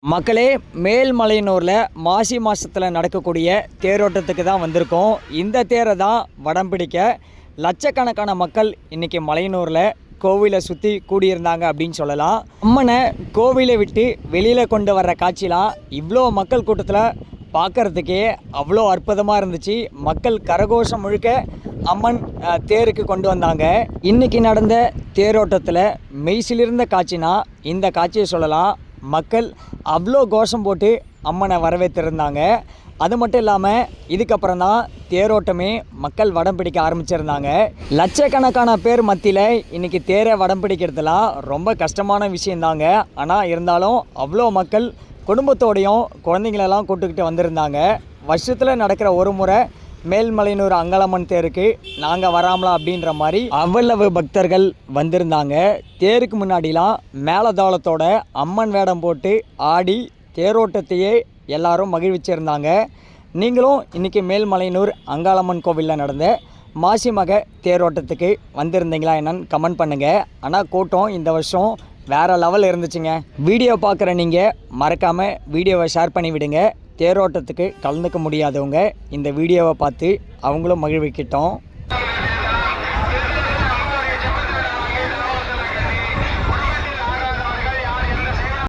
மக்களே, மேல்மலையனூரில் மாசி மாதத்தில் நடக்கக்கூடிய தேரோட்டத்துக்கு தான் வந்திருக்கோம். இந்த தேரை தான் வடம் பிடிக்க லட்சக்கணக்கான மக்கள் இன்றைக்கி மலையனூரில் கோவிலை சுற்றி கூடியிருந்தாங்க அப்படின்னு சொல்லலாம். அம்மனை கோவிலை விட்டு வெளியில் கொண்டு வர்ற காட்சிலாம் இவ்வளோ மக்கள் கூட்டத்தில் பார்க்குறதுக்கே அவ்வளோ அற்புதமாக இருந்துச்சு. மக்கள் கரகோஷம் முழுக்க அம்மன் தேருக்கு கொண்டு வந்தாங்க. இன்றைக்கி நடந்த தேரோட்டத்தில் மெய்சிலிருந்த காட்சினா இந்த காட்சியை சொல்லலாம். மக்கள் அவ்வளோ கோஷம் போட்டு அம்மனை வரவேற்றிருந்தாங்க. அது மட்டும் இல்லாமல் இதுக்கப்புறம் தான் தேரோட்டமே மக்கள் வடம் பிடிக்க ஆரம்பிச்சிருந்தாங்க. லட்சக்கணக்கான பேர் மத்தியில் இன்றைக்கி தேரை வடம் பிடிக்கிறதுலாம் ரொம்ப கஷ்டமான விஷயந்தாங்க. ஆனால் இருந்தாலும் அவ்வளோ மக்கள் குடும்பத்தோடையும் குழந்தைங்களெல்லாம் கூட்டுக்கிட்டு வந்திருந்தாங்க. வருஷத்தில் நடக்கிற ஒரு முறை மேல்மலையனூர் அங்காளம்மன் தேருக்கு நாங்கள் வராமலாம் அப்படின்ற மாதிரி அவ்வளவு பக்தர்கள் வந்திருந்தாங்க. தேருக்கு முன்னாடிலாம் மேலதாளத்தோட அம்மன் வேடம் போட்டு ஆடி தேரோட்டத்தையே எல்லாரும் மகிழ்விச்சிருந்தாங்க. நீங்களும் இன்றைக்கி மேல்மலையனூர் அங்காளம்மன் கோவிலில் நடந்த மாசி மக தேரோட்டத்துக்கு வந்திருந்தீங்களா என்னன்னு கமெண்ட் பண்ணுங்கள். ஆனால் கூட்டம் இந்த வருஷம் வேறு லெவல் இருந்துச்சுங்க. வீடியோ பார்க்குற நீங்கள் மறக்காமல் வீடியோவை ஷேர் பண்ணி விடுங்க. தேரோட்டத்துக்கு கலந்துக்க முடியாதவங்க இந்த வீடியோவை பார்த்து அவங்களும் மகிழ்விக்கிட்டோம்.